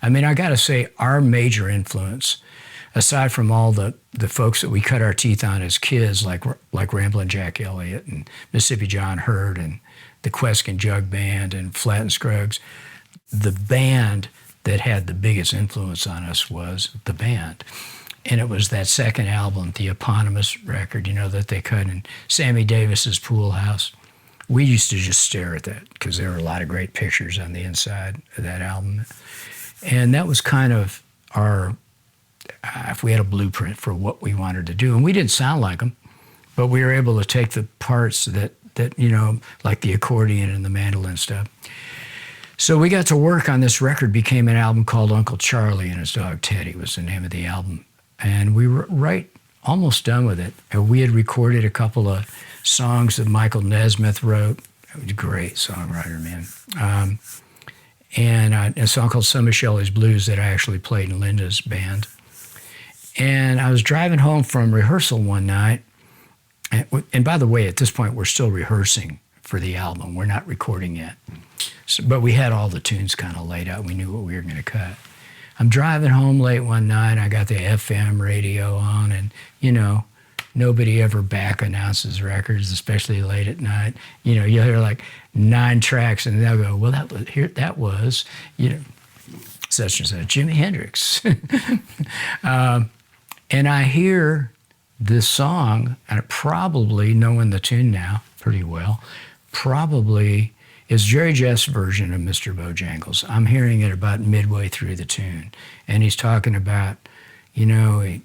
I mean, I got to say, our major influence, aside from all the folks that we cut our teeth on as kids, like Ramblin' Jack Elliott and Mississippi John Hurt and the Queskin Jug Band and Flatt and Scruggs, the band that had the biggest influence on us was the band. And it was that second album, the eponymous record, that they cut in Sammy Davis's Pool House. We used to just stare at that because there were a lot of great pictures on the inside of that album. And that was kind of our, if we had a blueprint for what we wanted to do. And we didn't sound like them, but we were able to take the parts that like the accordion and the mandolin stuff. So we got to work on this record, became an album called Uncle Charlie and His Dog Teddy was the name of the album. And we were almost done with it. And we had recorded a couple of songs that Michael Nesmith wrote. He was a great songwriter, man. And a song called Summer Shelley's Blues that I actually played in Linda's band. And I was driving home from rehearsal one night. And by the way, at this point, we're still rehearsing for the album. We're not recording yet. But we had all the tunes kind of laid out. We knew what we were going to cut. I'm driving home late one night. I got the FM radio on, and, nobody ever back announces records, especially late at night. You'll hear like 9 tracks, and they'll go, well, that was such and such, Jimi Hendrix. And I hear this song, and probably, knowing the tune now pretty well, probably is Jerry Jeff's version of Mr. Bojangles. I'm hearing it about midway through the tune. And he's talking about, I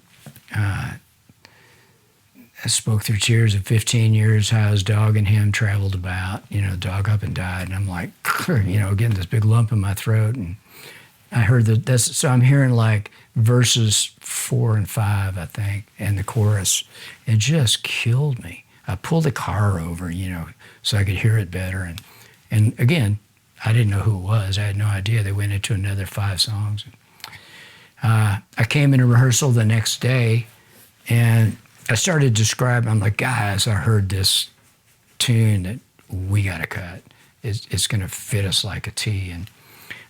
spoke through tears of 15 years, how his dog and him traveled about, the dog up and died. And I'm like, getting this big lump in my throat. And I heard so I'm hearing like verses 4 and 5, I think, and the chorus. It just killed me. I pulled the car over, so I could hear it better. And again, I didn't know who it was. I had no idea. They went into another 5 songs. I came into rehearsal the next day, and I started describing, I'm like, guys, I heard this tune that we got to cut. It's going to fit us like a T. And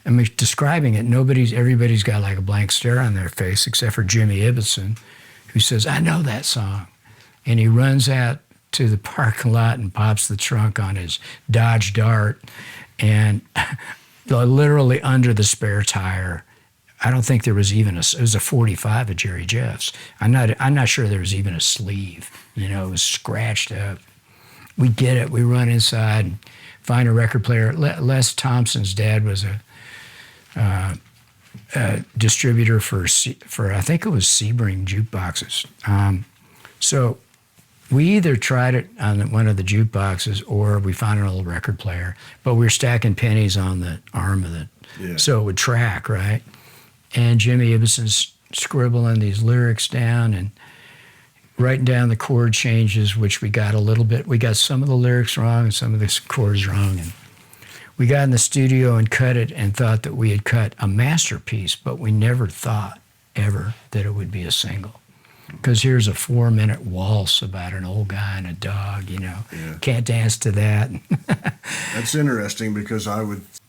I mean, describing it, everybody's got like a blank stare on their face, except for Jimmy Ibbotson, who says, I know that song. And he runs out to the parking lot and pops the trunk on his Dodge Dart, and literally under the spare tire, I don't think there was even it was a 45 of Jerry Jeff's. I'm not sure there was even a sleeve. It was scratched up. We get it. We run inside and find a record player. Les Thompson's dad was a distributor for I think it was Sebring jukeboxes. So we either tried it on one of the jukeboxes or we found an old record player, but we were stacking pennies on the arm of it, so it would track, right? And Jimmy Ibboson's scribbling these lyrics down and writing down the chord changes, which we got a little bit. We got some of the lyrics wrong and some of the chords wrong. And we got in the studio and cut it and thought that we had cut a masterpiece, but we never thought ever that it would be a single. Because here's a 4-minute waltz about an old guy and a dog, Can't dance to that. That's interesting because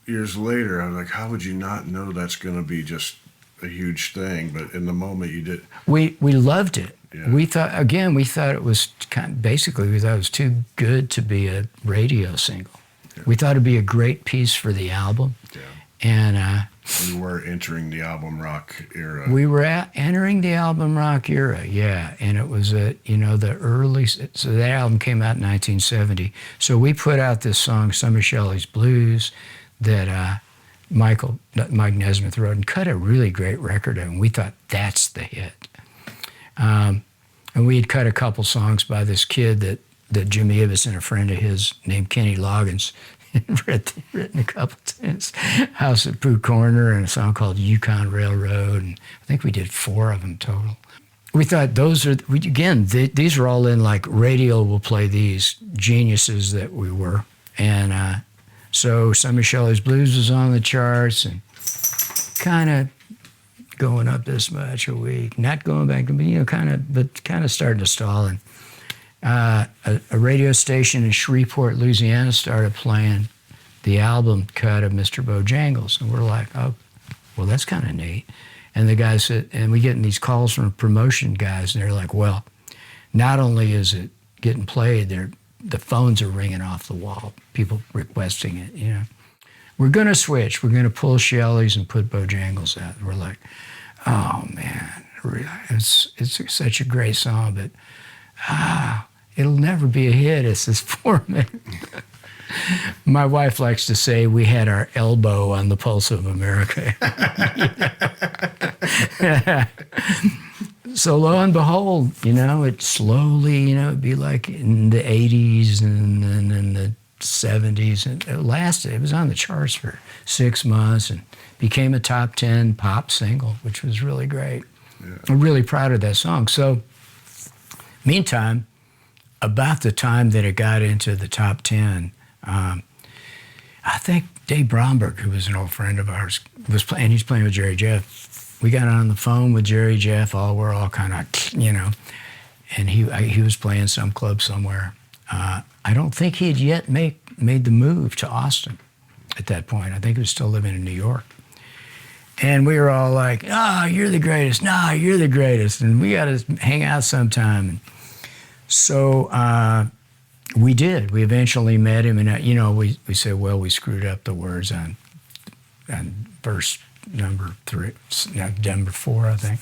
years later, I was like, how would you not know that's going to be just a huge thing? But in the moment you did. We loved it. Yeah. We thought it was we thought it was too good to be a radio single. Yeah. We thought it'd be a great piece for the album. Yeah. And we were entering the album rock era. We were entering the album rock era, yeah. And it was the early, so that album came out in 1970. So we put out this song, Summer Shelley's Blues, that Mike Nesmith wrote and cut a really great record of, and we thought that's the hit. And we had cut a couple songs by this kid that Jimmy Ibbotson, a friend of his named Kenny Loggins, had written a couple tunes. House at Pooh Corner and a song called Yukon Railroad, and I think we did 4 of them total. We thought these were all in like radio will play these geniuses that we were. And so Summer Shelley's Blues was on the charts and kind of going up this much a week, not going back, but kind of starting to stall. And a radio station in Shreveport, Louisiana started playing the album cut of Mr. Bojangles. And we're like, oh, well, that's kind of neat. And the guy said, and we getting these calls from promotion guys, and they're like, well, not only is it getting played, the phones are ringing off the wall, people requesting it, you know. We're going to switch. We're going to pull Shelley's and put Bojangles out. We're like, oh, man, it's such a great song, but it'll never be a hit. It's this 4 minute. My wife likes to say we had our elbow on the pulse of America. So lo and behold, you know, it slowly, you know, it'd be like in the 80s and then in the 70s. And it was on the charts for 6 months and became a top 10 pop single, which was really great. Yeah. I'm really proud of that song. So meantime, about the time that it got into the top 10, I think Dave Bromberg, who was an old friend of ours, was playing. He's playing with Jerry Jeff. We got on the phone with Jerry Jeff. We're all kind of, you know, and he was playing some club somewhere. I don't think he had yet made the move to Austin at that point. I think he was still living in New York. And we were all like, you're the greatest. No, you're the greatest. And we got to hang out sometime. And so we did. We eventually met him. And, you know, we said, well, we screwed up the words on verse number 4, I think.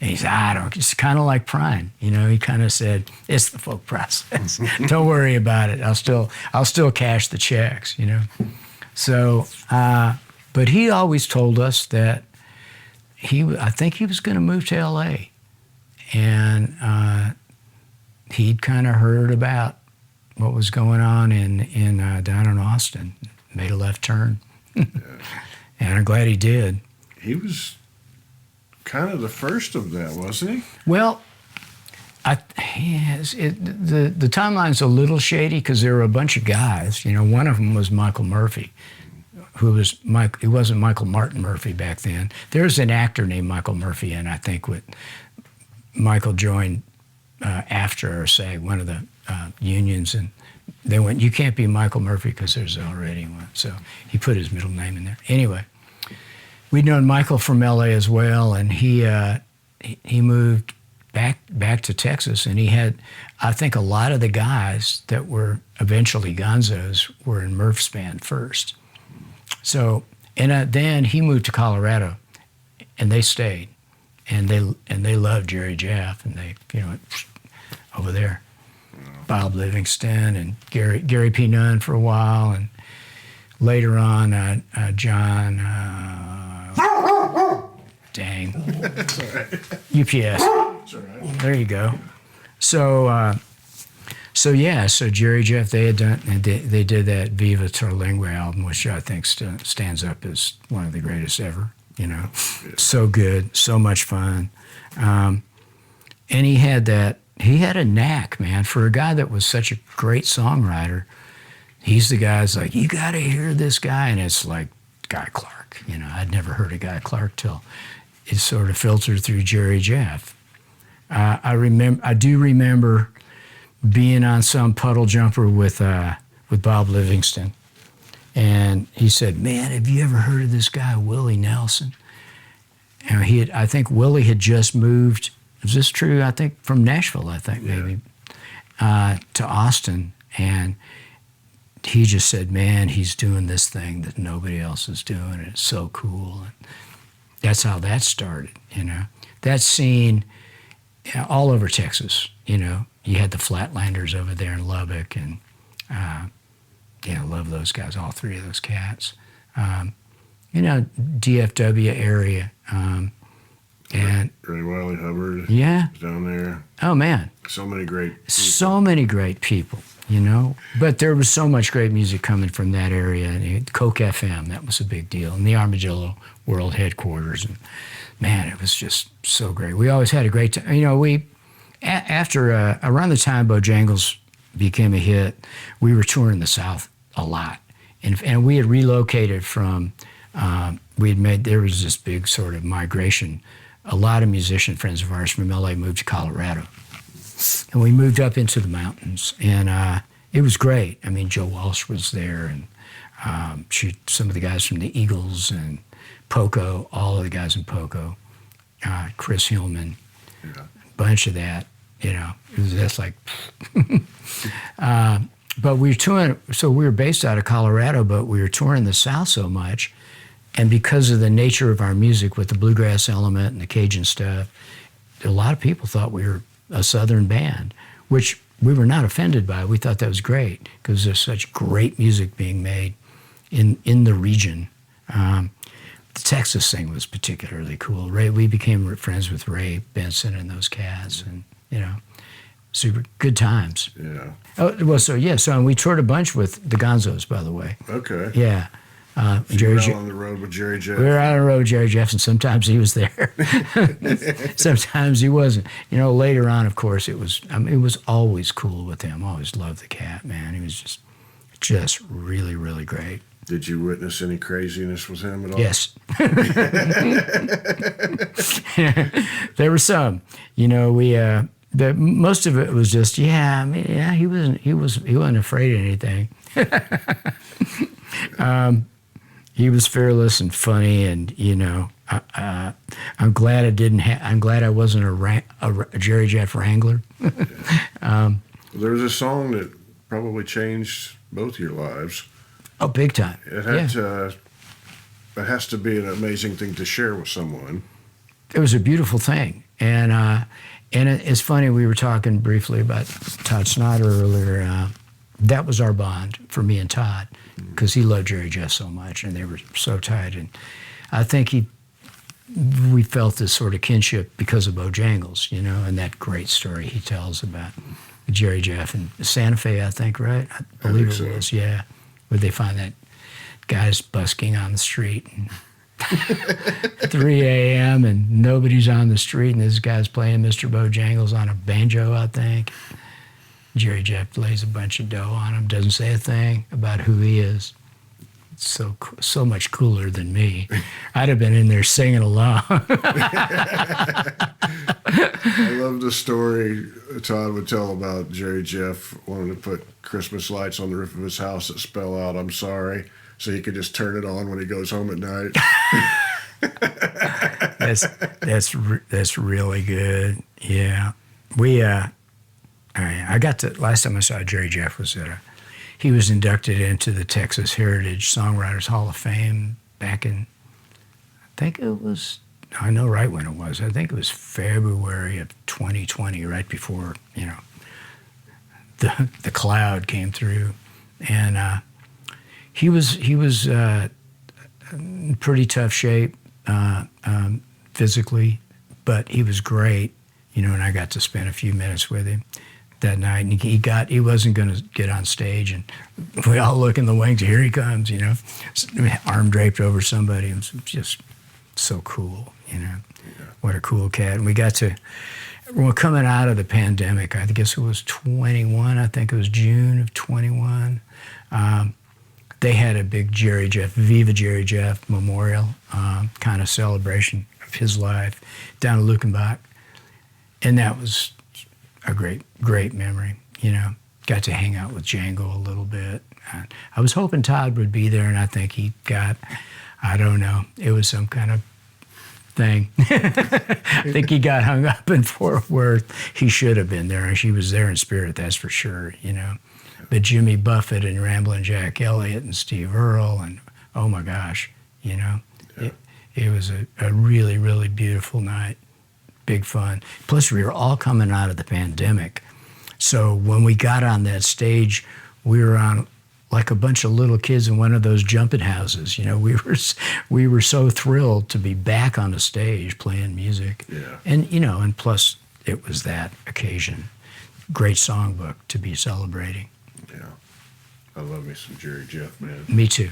And he said, it's kind of like Prine. You know, he kind of said, it's the folk process. Don't worry about it. I'll still cash the checks, you know. So, but he always told us that I think he was going to move to L.A. And he'd kind of heard about what was going on down in Austin. Made a left turn. Yeah. And I'm glad he did. He was kind of the first of that, wasn't he? Well, the timeline's a little shady because there were a bunch of guys. You know, one of them was Michael Murphy, he wasn't Michael Martin Murphy back then. There's an actor named Michael Murphy, and I think Michael joined after, or say, one of the unions, and they went, you can't be Michael Murphy because there's already one. So he put his middle name in there. Anyway, we'd known Michael from L.A. as well, and he moved back to Texas, and he had, I think, a lot of the guys that were eventually Gonzos were in Murph's band first. So, and then he moved to Colorado, and they stayed, and they loved Jerry Jeff, and they, you know, over there, Bob Livingston and Gary P. Nunn for a while, and later on John. Dang. That's all right. UPS. That's all right. There you go. So Jerry Jeff, they did that Viva Terlingua album, which I think stands up as one of the greatest ever. You know, yeah. So good, so much fun, and he had a knack, man, for a guy that was such a great songwriter. He's the guy's like, you got to hear this guy, and it's like Guy Clark. You know, I'd never heard of Guy Clark till it sort of filtered through Jerry Jeff. I do remember being on some puddle jumper with Bob Livingston, and he said, "Man, have you ever heard of this guy Willie Nelson?" And I think Willie had just moved. Is this true? I think from Nashville. I think maybe to Austin, and he just said, "Man, he's doing this thing that nobody else is doing. And it's so cool." And that's how that started. You know, that scene all over Texas. You know, you had the Flatlanders over there in Lubbock, and I love those guys. All three of those cats. You know, DFW area. And Ray Wiley Hubbard. Yeah. Down there. Oh man. So many great people. So many great people. You know, but there was so much great music coming from that area. And Coke FM, that was a big deal. And the Armadillo World Headquarters. And man, it was just so great. We always had a great time. You know, after around the time Bojangles became a hit, we were touring the South a lot. And we had relocated from, there was this big sort of migration. A lot of musician friends of ours from LA moved to Colorado. And we moved up into the mountains, and it was great. I mean, Joe Walsh was there, and some of the guys from the Eagles, and Poco, all of the guys in Poco, Chris Hillman, Yeah. bunch of that, you know. That's like, but we were touring, so we were based out of Colorado, but we were touring the South so much, and because of the nature of our music with the bluegrass element and the Cajun stuff, a lot of people thought we were a Southern band, which we were not offended by. We thought that was great because there's such great music being made in the region. The Texas thing was particularly cool. We became friends with Ray Benson and those cats, and you know, super good times. Yeah. Oh, well, so we toured a bunch with the Gonzos, by the way. Okay. Yeah. So you were out on the road with Jerry Jeff. We were out on the road with Jerry Jeff, and sometimes he was there. Sometimes he wasn't. You know, later on, of course, it was always cool with him. I always loved the cat, man. He was just really, really great. Did you witness any craziness with him at all? Yes. There were some. You know, most of it was just, he wasn't afraid of anything. He was fearless and funny, and you know, I'm glad I wasn't a Jerry Jeff Wrangler. There was a song that probably changed both your lives. Oh, big time. It has to be an amazing thing to share with someone. It was a beautiful thing, and it's funny. We were talking briefly about Todd Snyder earlier. That was our bond for me and Todd, because he loved Jerry Jeff so much, and they were so tight. And I think we felt this sort of kinship because of Bojangles, you know, and that great story he tells about Jerry Jeff and Santa Fe, I think, right? I believe it was, yeah. Where they find that guy's busking on the street at 3 a.m. and nobody's on the street, and this guy's playing Mr. Bojangles on a banjo, I think. Jerry Jeff lays a bunch of dough on him, doesn't say a thing about who he is. It's so much cooler than me. I'd have been in there singing along. I love the story Todd would tell about Jerry Jeff wanting to put Christmas lights on the roof of his house that spell out "I'm sorry," so he could just turn it on when he goes home at night. That's really good. Yeah, last time I saw Jerry Jeff was he was inducted into the Texas Heritage Songwriters Hall of Fame back in, I know right when it was. I think it was February of 2020, right before, you know, the cloud came through, and he was in pretty tough shape physically, but he was great, you know. And I got to spend a few minutes with him that night, and he wasn't going to get on stage, and we all look in the wings. Here he comes, you know, arm draped over somebody. It was just so cool, you know. Yeah. What a cool cat. And we were coming out of the pandemic. I guess it was 21. I think it was June of 21. They had a big Viva Jerry Jeff memorial kind of celebration of his life down at Lukenbach, and that was a great memory, you know. Got to hang out with Django a little bit. I was hoping Todd would be there, and I think he got, I don't know, it was some kind of thing. I think he got hung up in Fort Worth. He should have been there, and she was there in spirit, that's for sure, you know. But Jimmy Buffett and Ramblin' Jack Elliott and Steve Earle, and oh my gosh, you know. Yeah. It was a really, really beautiful night. Big fun. Plus, we were all coming out of the pandemic. So when we got on that stage, we were on like a bunch of little kids in one of those jumping houses. You know, we were so thrilled to be back on the stage playing music. Yeah. And, you know, and plus it was that occasion. Great songbook to be celebrating. Yeah. I love me some Jerry Jeff, man. Me too.